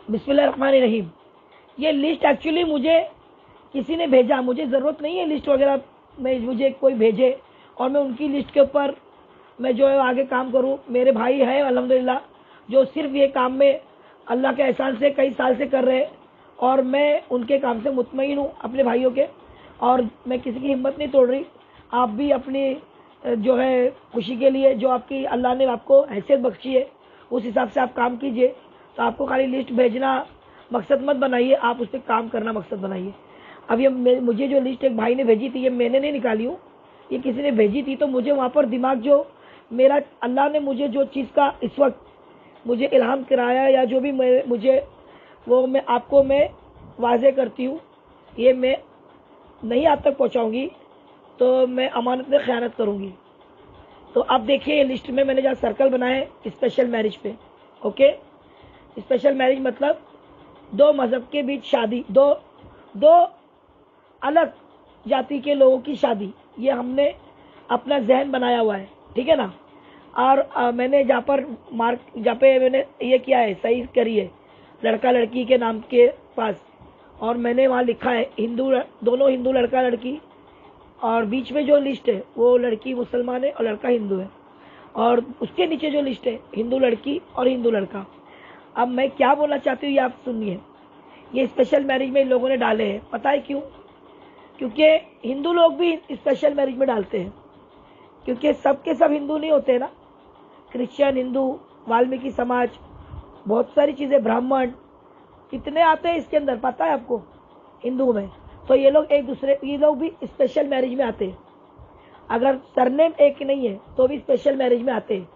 बिस्मिल्लाहिर्रहमानिर्रहीम। ये list actually मुझे किसी ने भेजा, मुझे ज़रूरत नहीं है लिस्ट वगैरह में, मुझे कोई भेजे और मैं उनकी लिस्ट के ऊपर मैं जो है आगे काम करूं। मेरे भाई हैं अल्हम्दुलिल्लाह जो सिर्फ ये काम में अल्लाह के एहसान से कई साल से कर रहे हैं और मैं उनके काम से मुतमईन हूँ अपने भाइयों के, और मैं किसी की हिम्मत नहीं तोड़ रही। आप भी अपनी जो है खुशी के लिए जो आपकी अल्लाह ने आपको हैसियत बख्शी है उस हिसाब से आप काम कीजिए। तो आपको खाली लिस्ट भेजना मकसद मत बनाइए, आप उस पर काम करना मकसद बनाइए। अब ये मुझे जो लिस्ट एक भाई ने भेजी थी ये मैंने नहीं निकाली हूँ, ये किसी ने भेजी थी। तो मुझे वहाँ पर दिमाग जो मेरा अल्लाह ने मुझे जो चीज़ का इस वक्त मुझे इल्हाम कराया या जो भी मुझे वो मैं आपको मैं वाज़े करती हूँ, ये मैं नहीं आप तक पहुँचाऊँगी तो मैं अमानत में ख़यानत करूँगी। तो अब देखिए ये लिस्ट में मैंने जहाँ सर्कल बनाए हैं स्पेशल मैरिज पे। ओके, स्पेशल मैरिज मतलब दो मज़हब के बीच शादी, दो अलग जाति के लोगों की शादी, ये हमने अपना जहन बनाया हुआ है, ठीक है ना। और मैंने जहाँ पे मैंने ये किया है सही करी है लड़का लड़की के नाम के पास, और मैंने वहाँ लिखा है हिंदू, दोनों हिंदू लड़का लड़की, और बीच में जो लिस्ट है वो लड़की मुसलमान है और लड़का हिंदू है, और उसके नीचे जो लिस्ट है हिंदू लड़की और हिंदू लड़का। अब मैं क्या बोलना चाहती हूँ ये आप सुनिए। ये स्पेशल मैरिज में इन लोगों ने डाले हैं, पता है क्यों? क्योंकि हिंदू लोग भी स्पेशल मैरिज में डालते हैं, क्योंकि सब के सब हिंदू नहीं होते ना। क्रिश्चियन, हिंदू, वाल्मीकि समाज, बहुत सारी चीज़ें, ब्राह्मण, कितने आते हैं इसके अंदर पता है आपको हिंदू में। तो ये लोग ये लोग भी स्पेशल मैरिज में आते हैं। अगर सरनेम एक नहीं है तो भी स्पेशल मैरिज में आते हैं।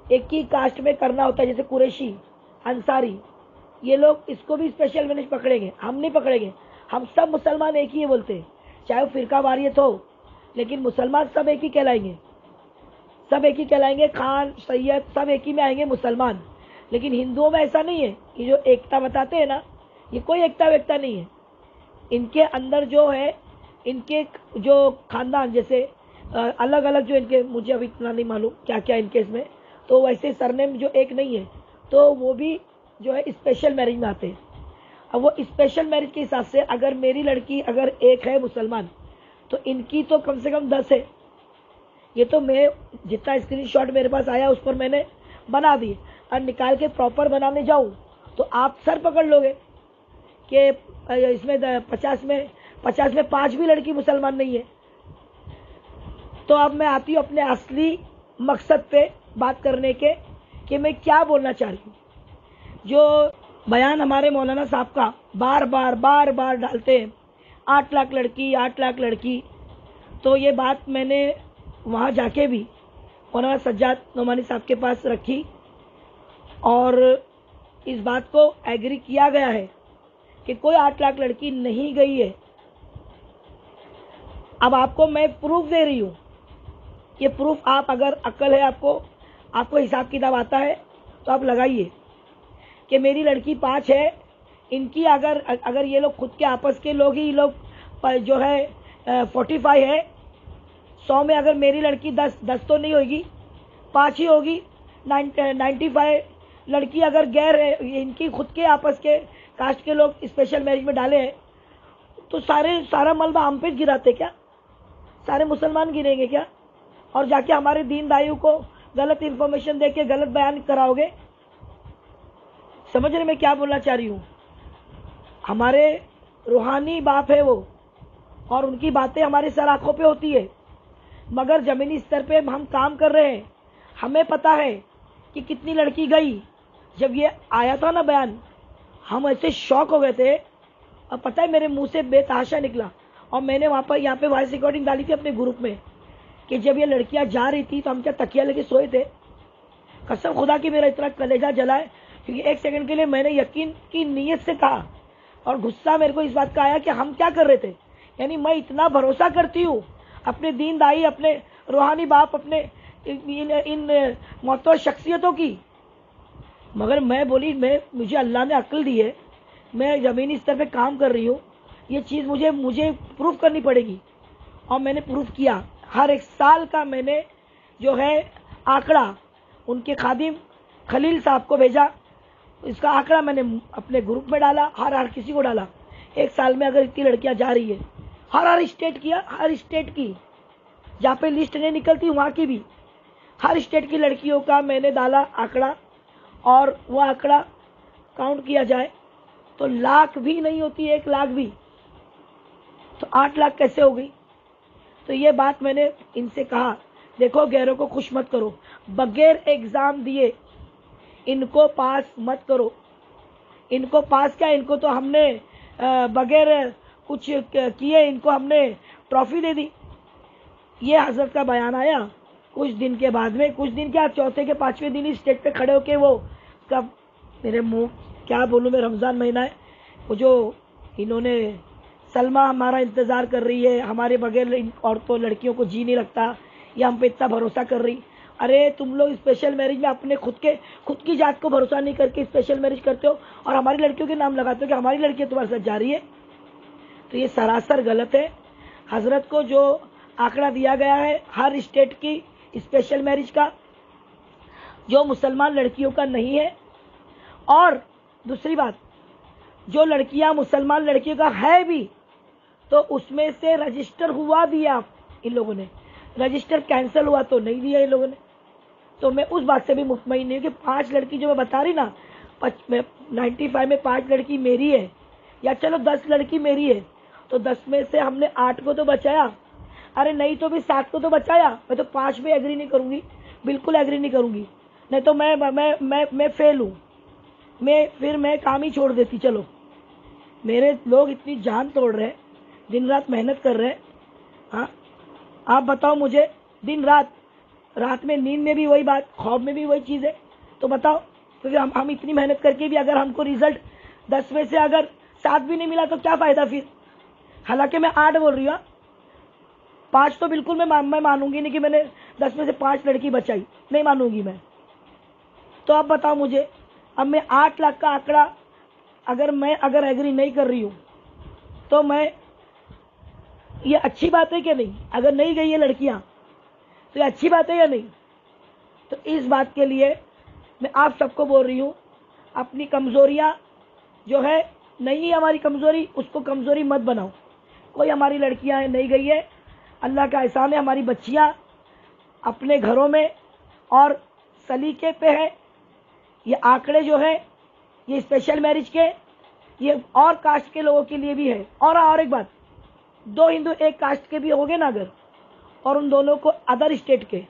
एक ही कास्ट में करना होता है, जैसे कुरैशी, अंसारी, ये लोग इसको भी स्पेशल मैरिज पकड़ेंगे, हम नहीं पकड़ेंगे। हम सब मुसलमान एक ही है बोलते हैं, चाहे वो फिरका वारियत हो, लेकिन मुसलमान सब एक ही कहलाएंगे, सब एक ही कहलाएंगे। खान, सैयद सब एक ही में आएंगे मुसलमान। लेकिन हिंदुओं में ऐसा नहीं है, ये जो एकता बताते हैं ना, ये कोई एकता वेकता नहीं है। इनके अंदर जो है, इनके जो खानदान जैसे अलग अलग जो इनके, मुझे अभी इतना नहीं मालूम क्या क्या इनके इसमें, तो वैसे सरनेम जो एक नहीं है तो वो भी जो है स्पेशल मैरिज में आते हैं। अब वो स्पेशल मैरिज के हिसाब से अगर मेरी लड़की अगर एक है मुसलमान तो इनकी तो कम से कम 10 है। ये तो मैं जितना स्क्रीनशॉट मेरे पास आया उस पर मैंने बना दी, और निकाल के प्रॉपर बनाने जाऊँ तो आप सर पकड़ लोगे कि इसमें 50 में 5 भी लड़की मुसलमान नहीं है। तो अब मैं आती हूँ अपने असली मकसद पे बात करने के, कि मैं क्या बोलना चाह रही हूँ। जो बयान हमारे मौलाना साहब का बार बार डालते हैं 8 लाख लड़की 8 लाख लड़की, तो ये बात मैंने वहाँ जाके भी मौलाना सज्जाद नोमानी साहब के पास रखी और इस बात को एग्री किया गया है कि कोई 8 लाख लड़की नहीं गई है। अब आपको मैं प्रूफ दे रही हूँ, ये प्रूफ आप अगर अक्ल है आपको हिसाब किताब आता है तो आप लगाइए कि मेरी लड़की 5 है, इनकी अगर ये लोग खुद के आपस के लोग ही लोग जो है 45 है, 100 में अगर मेरी लड़की 10 तो नहीं होगी, 5 ही होगी। 95 लड़की अगर गैर है, इनकी खुद के आपस के कास्ट के लोग स्पेशल मैरिज में डाले हैं, तो सारा मलबा हम पे गिराते क्या? सारे मुसलमान गिरेंगे क्या? और जाके हमारे दीन दाइयों को गलत इंफॉर्मेशन देके गलत बयान कराओगे। समझ रहे मैं क्या बोलना चाह रही हूँ? हमारे रूहानी बाप है वो, और उनकी बातें हमारे सर आंखों पे होती है, मगर जमीनी स्तर पे हम काम कर रहे हैं। हमें पता है कि कितनी लड़की गई। जब ये आया था ना बयान, हम ऐसे शॉक हो गए थे, और पता है मेरे मुंह से बेतहाशा निकला। और मैंने यहाँ पे वॉइस रिकॉर्डिंग डाली थी अपने ग्रुप में कि जब ये लड़कियां जा रही थी तो हम क्या तकिया लेके सोए थे? कसम खुदा की मेरा इतना कलेजा जला है, क्योंकि एक सेकंड के लिए मैंने यकीन की नीयत से कहा, और गुस्सा मेरे को इस बात का आया कि हम क्या कर रहे थे। यानी मैं इतना भरोसा करती हूँ अपने दीन दाई, अपने रूहानी बाप, अपने इन मोहतर शख्सियतों की, मगर मैं बोली मुझे अल्लाह ने अक्ल दी है, मैं ज़मीनी स्तर पे काम कर रही हूँ, ये चीज़ मुझे प्रूफ करनी पड़ेगी। और मैंने प्रूफ किया। हर एक साल का मैंने जो है आंकड़ा उनके खादिम खलील साहब को भेजा, इसका आंकड़ा मैंने अपने ग्रुप में डाला, हर किसी को डाला। एक साल में अगर इतनी लड़कियां जा रही है, हर स्टेट की जहाँ पे लिस्ट नहीं निकलती वहाँ की भी, हर स्टेट की लड़कियों का मैंने डाला आंकड़ा, और वो आंकड़ा काउंट किया जाए तो लाख भी नहीं होती, 1 लाख भी, तो 8 लाख कैसे हो गई। तो ये बात मैंने इनसे कहा, देखो गैरों को खुश मत करो, बगैर एग्जाम दिए इनको पास मत करो। इनको पास क्या, इनको तो हमने बगैर कुछ किए इनको हमने ट्रॉफी दे दी। ये हजरत का बयान आया कुछ दिन के बाद में, कुछ दिन क्या, चौथे के 5वें दिन ही स्टेज पे खड़े होके वो कब, मेरे मुंह क्या बोलूँ मैं, रमज़ान महीना है, वो जो इन्होंने सलमा हमारा इंतज़ार कर रही है, हमारे बगैर इन औरतों लड़कियों को जी नहीं लगता, ये हम पे इतना भरोसा कर रही। अरे तुम लोग स्पेशल मैरिज में अपने खुद की जात को भरोसा नहीं करके स्पेशल मैरिज करते हो और हमारी लड़कियों के नाम लगाते हो कि हमारी लड़कियां तुम्हारे साथ जा रही है। तो ये सरासर गलत है। हजरत को जो आंकड़ा दिया गया है हर स्टेट की स्पेशल मैरिज का, जो मुसलमान लड़कियों का नहीं है, और दूसरी बात, जो लड़कियां मुसलमान लड़कियों का है भी तो उसमें से रजिस्टर हुआ दिया इन लोगों ने, रजिस्टर कैंसिल हुआ तो नहीं दिया इन लोगों ने। तो मैं उस बात से भी मुतमईन नहीं हूँ कि 5 लड़की जो मैं बता रही ना, 95 में 5 लड़की मेरी है, या चलो 10 लड़की मेरी है, तो 10 में से हमने 8 को तो बचाया, अरे नहीं तो भी 7 को तो बचाया। मैं तो 5 पे एग्री नहीं करूंगी, बिल्कुल एग्री नहीं करूंगी, नहीं तो मैं फेल हूँ, मैं काम ही छोड़ देती। चलो मेरे लोग इतनी जान तोड़ रहे हैं, दिन रात मेहनत कर रहे हैं। हाँ आप बताओ मुझे, दिन रात में नींद में भी वही बात, ख्वाब में भी वही चीज़ है, तो बताओ। तो फिर हम इतनी मेहनत करके भी अगर हमको रिजल्ट 10 में से अगर 7 भी नहीं मिला तो क्या फ़ायदा फिर। हालांकि मैं 8 बोल रही हूँ, 5 तो बिल्कुल मैं मानूंगी नहीं कि मैंने 10 में से 5 लड़की बचाई, नहीं मानूंगी मैं। तो अब बताओ मुझे, अब मैं 8 लाख का आंकड़ा अगर एग्री नहीं कर रही हूँ तो मैं, ये अच्छी बात है कि नहीं? अगर नहीं गई ये लड़कियां तो ये अच्छी बात है या नहीं? तो इस बात के लिए मैं आप सबको बोल रही हूँ, अपनी कमजोरियां जो है नहीं है हमारी कमजोरी, उसको कमजोरी मत बनाओ। कोई हमारी लड़कियां नहीं गई है, अल्लाह का एहसान है, हमारी बच्चियां अपने घरों में और सलीके पे है। ये आंकड़े जो है ये स्पेशल मैरिज के, ये और कास्ट के लोगों के लिए भी है। और एक बात, 2 हिंदू एक कास्ट के भी हो गए ना अगर, और उन दोनों को अदर स्टेट के,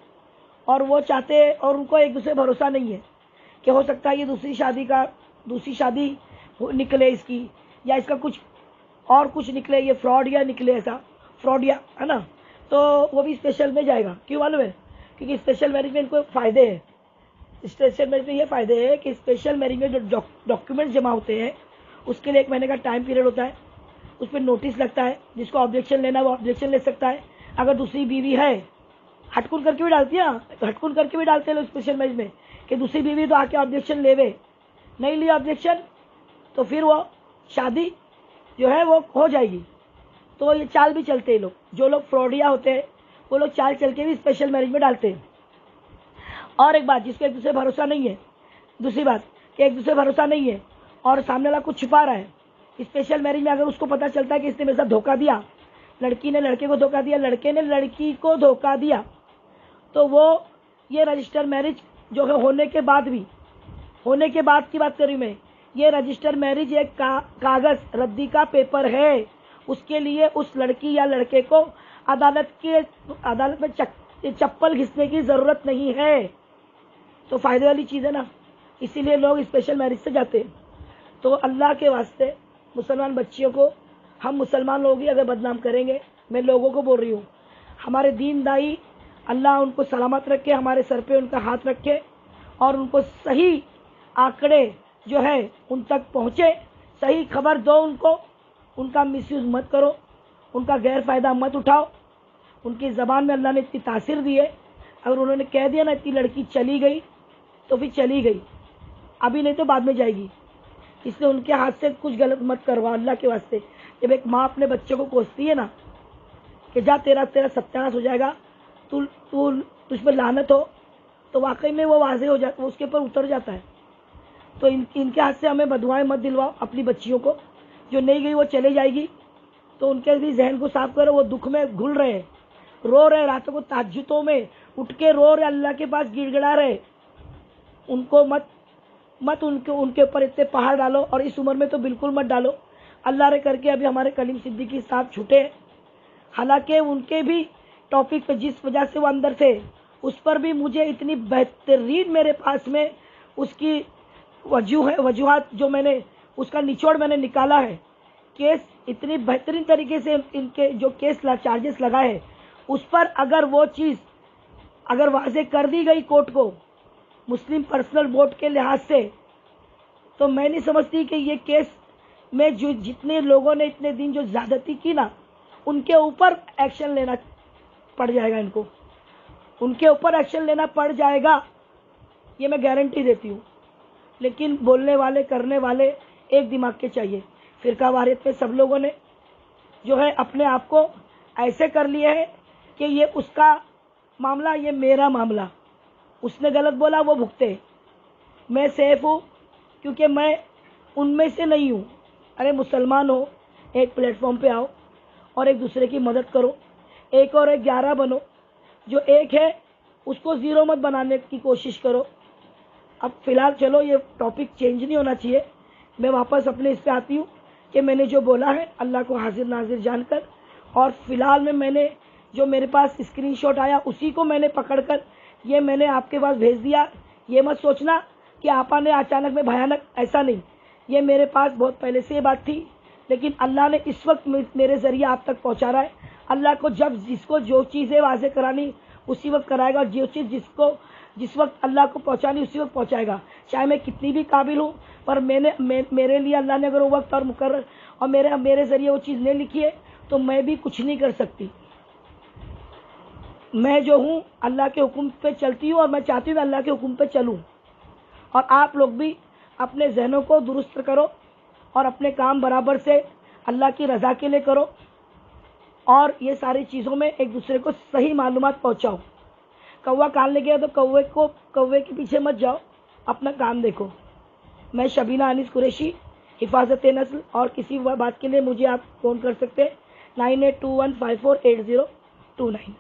और वो चाहते हैं और उनको एक दूसरे भरोसा नहीं है कि हो सकता है ये दूसरी शादी निकले इसकी, या इसका कुछ निकले, ये फ्रॉड या निकले, ऐसा फ्रॉड या है ना, तो वो भी स्पेशल में जाएगा। क्यों मालूम है? क्योंकि स्पेशल मैरिज में इनको फायदे हैं। स्पेशल मैरिज में ये फायदे है कि स्पेशल मैरिज में जो डॉक्यूमेंट्स जमा होते हैं उसके लिए 1 महीने का टाइम पीरियड होता है, उस पर नोटिस लगता है, जिसको ऑब्जेक्शन लेना है वो ऑब्जेक्शन ले सकता है। अगर दूसरी बीवी है, हटकुन करके भी डालती है, तो हटकुन करके भी डालते हैं लोग स्पेशल मैरिज में कि दूसरी बीवी तो आके ऑब्जेक्शन लेवे, नहीं लिया ऑब्जेक्शन तो फिर वो शादी जो है वो हो जाएगी। तो ये चाल भी चलते हैं लोग, जो लोग फ्रॉडिया होते हैं वो लोग चाल चल के भी स्पेशल मैरिज में डालते हैं। और एक बात, जिसको एक दूसरे भरोसा नहीं है, दूसरी बात कि एक दूसरे भरोसा नहीं है और सामने वाला कुछ छुपा रहा है, स्पेशल मैरिज में अगर उसको पता चलता है कि इसने मेरे साथ धोखा दिया, लड़की ने लड़के को धोखा दिया, लड़के ने लड़की को धोखा दिया, तो वो ये रजिस्टर मैरिज जो है होने के बाद की बात कर रही मैं, ये रजिस्टर मैरिज एक कागज रद्दी का पेपर है। उसके लिए उस लड़की या लड़के को अदालत में चप्पल घिसने की जरूरत नहीं है। तो फायदे वाली चीज है ना, इसीलिए लोग स्पेशल मैरिज से जाते हैं। तो अल्लाह के वास्ते मुसलमान बच्चियों को हम मुसलमान लोग ही अगर बदनाम करेंगे, मैं लोगों को बोल रही हूँ, हमारे दीन दाई अल्लाह उनको सलामत रखे, हमारे सर पे उनका हाथ रखे और उनको सही आंकड़े जो है उन तक पहुँचे, सही खबर दो उनको, उनका मिसयूज़ मत करो, उनका गैर फ़ायदा मत उठाओ। उनकी ज़बान में अल्लाह ने इतनी तासीर दी है, अगर उन्होंने कह दिया ना इतनी लड़की चली गई तो फिर चली गई, अभी नहीं तो बाद में जाएगी। इसलिए उनके हाथ से कुछ गलत मत करवा अल्लाह के वास्ते। जब एक माँ अपने बच्चे को कोसती है ना कि जा तेरा सत्यानाश हो जाएगा, तुझ पर लानत हो, तो वाकई में वो वाज़ेह हो जाता, वो उसके ऊपर उतर जाता है। तो इनके हाथ से हमें बदुआएं मत दिलवाओ अपनी बच्चियों को। जो नहीं गई वो चले जाएगी, तो उनके भी जहन को साफ करो। वो दुख में घुल रहे, रो रहे, रातों को तहज्जुदों में उठ के रो रहे, अल्लाह के पास गिड़गिड़ा रहे। उनको मत उनके ऊपर इतने पहाड़ डालो, और इस उम्र में तो बिल्कुल मत डालो। अल्लाह रे करके अभी हमारे कलीम सिद्दीकी साहब छूटे, हालांकि उनके भी टॉपिक पे जिस वजह से वो अंदर थे, उस पर भी मुझे इतनी बेहतरीन मेरे पास में उसकी वजूहात जो मैंने उसका निचोड़ मैंने निकाला है। केस इतनी बेहतरीन तरीके से इनके जो चार्जेस लगाए हैं, उस पर अगर वो चीज़ अगर वाज़े कर दी गई कोर्ट को मुस्लिम पर्सनल वोट के लिहाज से, तो मैं नहीं समझती कि ये केस में जो जितने लोगों ने इतने दिन जो ज़्यादती की ना, उनके ऊपर एक्शन लेना पड़ जाएगा। इनको उनके ऊपर एक्शन लेना पड़ जाएगा, ये मैं गारंटी देती हूँ। लेकिन बोलने वाले करने वाले एक दिमाग के चाहिए। फिरका वारियत में सब लोगों ने जो है अपने आप को ऐसे कर लिए है कि ये उसका मामला, ये मेरा मामला, उसने गलत बोला वो भुगते, मैं सेफ हूँ क्योंकि मैं उनमें से नहीं हूँ। अरे मुसलमान हो, एक प्लेटफॉर्म पे आओ और एक दूसरे की मदद करो, एक और एक 11 बनो। जो एक है उसको ज़ीरो मत बनाने की कोशिश करो। अब फ़िलहाल चलो, ये टॉपिक चेंज नहीं होना चाहिए। मैं वापस अपने इस पे आती हूँ कि मैंने जो बोला है अल्लाह को हाजिर नाजिर जानकर, और फ़िलहाल में मैंने जो मेरे पास स्क्रीनशॉट आया उसी को मैंने पकड़कर ये मैंने आपके पास भेज दिया। ये मत सोचना कि आपा ने अचानक में भयानक, ऐसा नहीं। ये मेरे पास बहुत पहले से ये बात थी, लेकिन अल्लाह ने इस वक्त मेरे ज़रिए आप तक पहुँचा रहा है। अल्लाह को जब जिसको जो चीज़ें वाज़े करानी उसी वक्त कराएगा, जो चीज़ जिस वक्त अल्लाह को पहुँचानी उसी वक्त पहुँचाएगा। चाहे मैं कितनी भी काबिल हूँ, पर मेरे लिए अल्लाह ने अगर वो वक्त और मुकर्रर और मेरे ज़रिए वो चीज़ नहीं लिखी है, तो मैं भी कुछ नहीं कर सकती। मैं जो हूँ अल्लाह के हुक्म पे चलती हूँ, और मैं चाहती हूँ अल्लाह के हुक्म पे चलूँ। और आप लोग भी अपने जहनों को दुरुस्त करो और अपने काम बराबर से अल्लाह की रज़ा के लिए करो, और ये सारी चीज़ों में एक दूसरे को सही मालूमात पहुँचाओ। कौवा काटने गया तो कौवे के पीछे मत जाओ, अपना काम देखो। मैं शबीना अनीस कुरैशी, हिफाजत नस्ल। और किसी बात के लिए मुझे आप फ़ोन कर सकते हैं 9821548029।